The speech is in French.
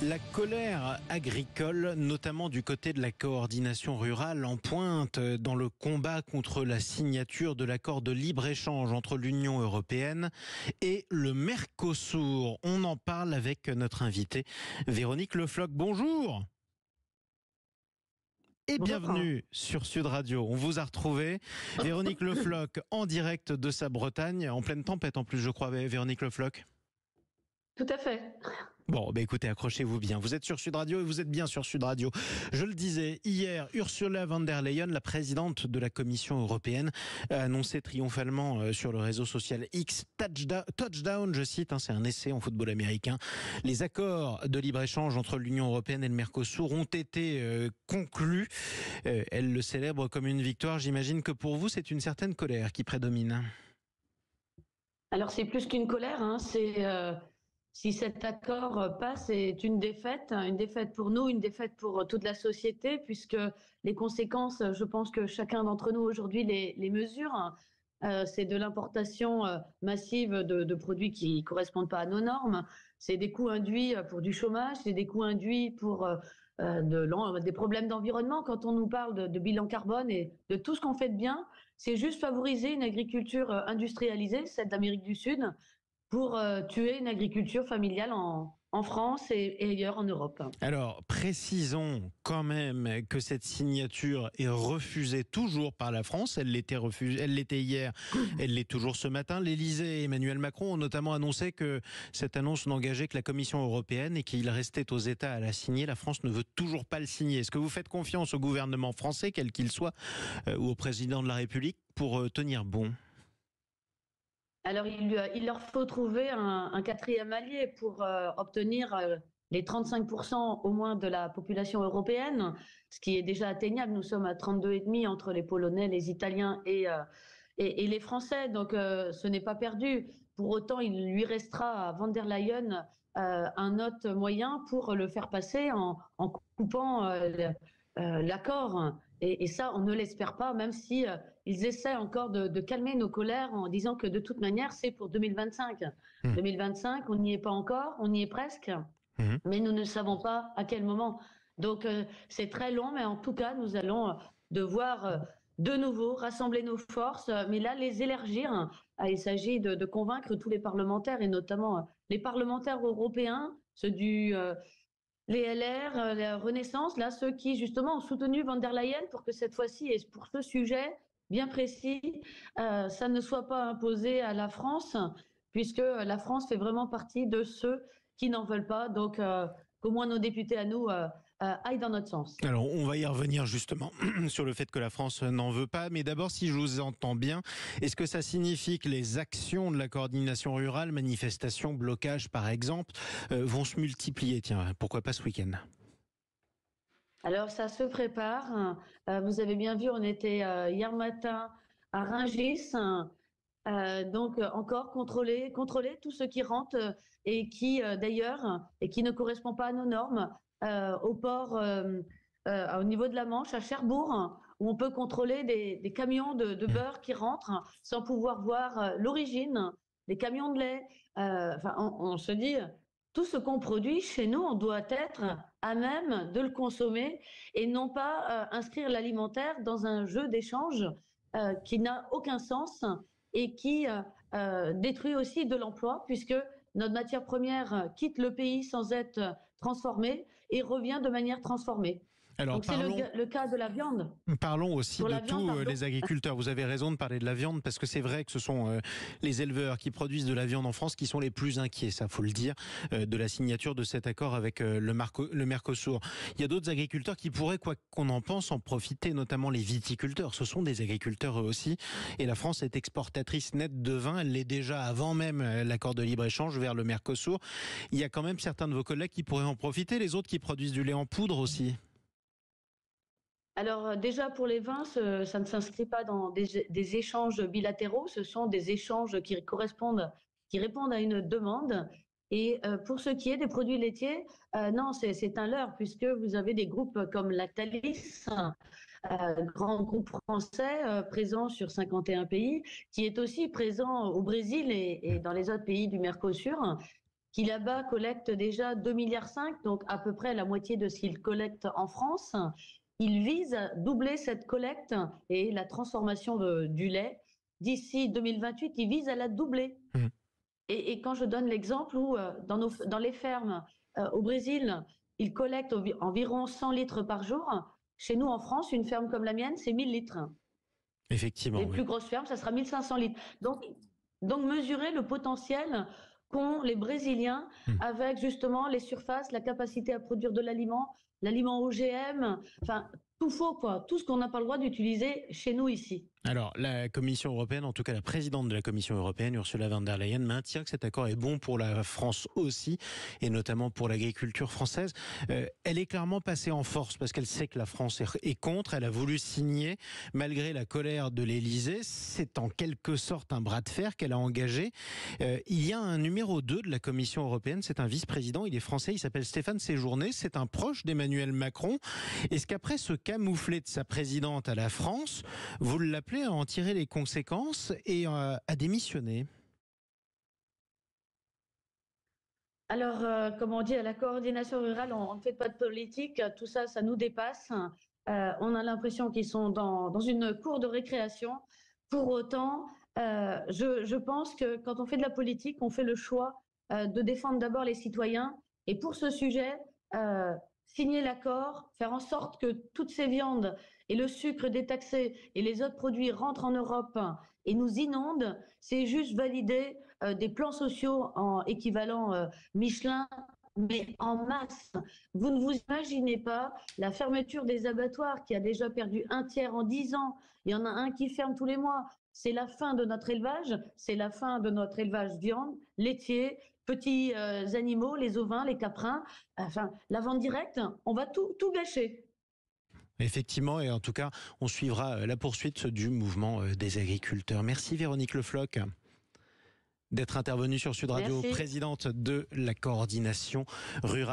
La colère agricole, notamment du côté de la coordination rurale, en pointe dans le combat contre la signature de l'accord de libre-échange entre l'Union européenne et le Mercosur. On en parle avec notre invitée Véronique Le Floch. Bonjour et bienvenue sur Sud Radio. On vous a retrouvé, Véronique Le Floch, en direct de sa Bretagne, en pleine tempête en plus, je crois, Véronique Le Floch. Tout à fait. Bon, écoutez, accrochez-vous bien. Vous êtes sur Sud Radio et vous êtes bien sur Sud Radio. Je le disais, hier, Ursula von der Leyen, la présidente de la Commission européenne, a annoncé triomphalement sur le réseau social X, touchdown, je cite, c'est un essai en football américain. Les accords de libre-échange entre l'Union européenne et le Mercosur ont été conclus. Elle le célèbre comme une victoire. J'imagine que pour vous, c'est une certaine colère qui prédomine. Alors, c'est plus qu'une colère, si cet accord passe, c'est une défaite pour nous, une défaite pour toute la société, puisque les conséquences, je pense que chacun d'entre nous aujourd'hui les mesure. C'est de l'importation massive de produits qui ne correspondent pas à nos normes. C'est des coûts induits pour du chômage, c'est des coûts induits pour des problèmes d'environnement. Quand on nous parle de bilan carbone et de tout ce qu'on fait de bien, c'est juste favoriser une agriculture industrialisée, celle d'Amérique du Sud, pour tuer une agriculture familiale en France et ailleurs en Europe. Alors, précisons quand même que cette signature est refusée toujours par la France. Elle l'était hier, elle l'est toujours ce matin. L'Élysée et Emmanuel Macron ont notamment annoncé que cette annonce n'engageait que la Commission européenne et qu'il restait aux États à la signer. La France ne veut toujours pas le signer. Est-ce que vous faites confiance au gouvernement français, quel qu'il soit, ou au président de la République, pour tenir bon ? Alors, il leur faut trouver un quatrième allié pour obtenir les 35% au moins de la population européenne, ce qui est déjà atteignable. Nous sommes à 32,5 entre les Polonais, les Italiens et les Français, donc ce n'est pas perdu. Pour autant, il lui restera à von der Leyen un autre moyen pour le faire passer en coupant l'accord. Et ça, on ne l'espère pas, même si ils essaient encore de calmer nos colères en disant que de toute manière, c'est pour 2025. 2025, on n'y est pas encore, on y est presque, mais nous ne savons pas à quel moment. Donc, c'est très long, mais en tout cas, nous allons devoir de nouveau rassembler nos forces, mais là, les élargir. Il s'agit de convaincre tous les parlementaires, et notamment les parlementaires européens, ceux les LR, la Renaissance, là, ceux qui justement ont soutenu von der Leyen pour que cette fois-ci, et pour ce sujet bien précis, ça ne soit pas imposé à la France, puisque la France fait vraiment partie de ceux qui n'en veulent pas. Donc, qu'au moins nos députés à nous aillent dans notre sens. Alors, on va y revenir justement sur le fait que la France n'en veut pas. Mais d'abord, si je vous entends bien, est-ce que ça signifie que les actions de la coordination rurale, manifestations, blocages par exemple, vont se multiplier? Tiens, pourquoi pas ce week-end? Alors, ça se prépare. Vous avez bien vu, on était hier matin à Rungis. Donc encore contrôler tout ce qui rentre et qui d'ailleurs et qui ne correspond pas à nos normes au port au niveau de la Manche à Cherbourg, où on peut contrôler des camions de beurre qui rentrent sans pouvoir voir l'origine, des camions de lait. On se dit tout ce qu'on produit chez nous, on doit être à même de le consommer et non pas inscrire l'alimentaire dans un jeu d'échange qui n'a aucun sens et qui détruit aussi de l'emploi, puisque notre matière première quitte le pays sans être transformée et revient de manière transformée. Alors, donc c'est le cas de la viande. Parlons aussi de tous les agriculteurs. Vous avez raison de parler de la viande, parce que c'est vrai que ce sont les éleveurs qui produisent de la viande en France qui sont les plus inquiets, ça faut le dire, de la signature de cet accord avec le Mercosur. Il y a d'autres agriculteurs qui pourraient, quoi qu'on en pense, en profiter, notamment les viticulteurs. Ce sont des agriculteurs eux aussi. Et la France est exportatrice nette de vin. Elle l'est déjà avant même l'accord de libre-échange vers le Mercosur. Il y a quand même certains de vos collègues qui pourraient en profiter, les autres qui produisent du lait en poudre aussi. Alors déjà pour les vins, ça ne s'inscrit pas dans des échanges bilatéraux, ce sont des échanges qui répondent à une demande. Et pour ce qui est des produits laitiers, non, c'est un leurre, puisque vous avez des groupes comme Lactalis, grand groupe français présent sur 51 pays, qui est aussi présent au Brésil et dans les autres pays du Mercosur, qui là-bas collecte déjà 2,5 milliards, donc à peu près la moitié de ce qu'il collecte en France. Il vise à doubler cette collecte et la transformation du lait. D'ici 2028, il vise à la doubler. Mmh. Et quand je donne l'exemple où dans les fermes au Brésil, ils collectent environ 100 litres par jour, chez nous en France, une ferme comme la mienne, c'est 1000 litres. Effectivement. Les plus grosses fermes, ça sera 1500 litres. Donc mesurer le potentiel qu'ont les Brésiliens avec justement les surfaces, la capacité à produire de l'aliment OGM, enfin tout faux quoi, tout ce qu'on n'a pas le droit d'utiliser chez nous ici. Alors, la Commission européenne, en tout cas la présidente de la Commission européenne, Ursula von der Leyen, maintient que cet accord est bon pour la France aussi, et notamment pour l'agriculture française. Elle est clairement passée en force parce qu'elle sait que la France est contre. Elle a voulu signer malgré la colère de l'Élysée. C'est en quelque sorte un bras de fer qu'elle a engagé. Il y a un numéro 2 de la Commission européenne, c'est un vice-président, il est français, il s'appelle Stéphane Séjourné, c'est un proche d'Emmanuel Macron. Est-ce qu'après ce camouflet de sa présidente à la France, vous l'appelez à en tirer les conséquences et à démissionner? Alors, comme on dit à la coordination rurale, on ne fait pas de politique, tout ça, ça nous dépasse. On a l'impression qu'ils sont dans une cour de récréation. Pour autant, je pense que quand on fait de la politique, on fait le choix de défendre d'abord les citoyens. Et pour ce sujet, signer l'accord, faire en sorte que toutes ces viandes et le sucre détaxé et les autres produits rentrent en Europe et nous inondent, c'est juste valider des plans sociaux en équivalent Michelin, mais en masse. Vous ne vous imaginez pas la fermeture des abattoirs qui a déjà perdu un tiers en 10 ans. Il y en a un qui ferme tous les mois. C'est la fin de notre élevage, c'est la fin de notre élevage viande, laitier, petits animaux, les ovins, les caprins. Enfin, la vente directe, on va tout gâcher. Effectivement, et en tout cas, on suivra la poursuite du mouvement des agriculteurs. Merci Véronique Le Floch d'être intervenue sur Sud Radio, présidente de la coordination rurale.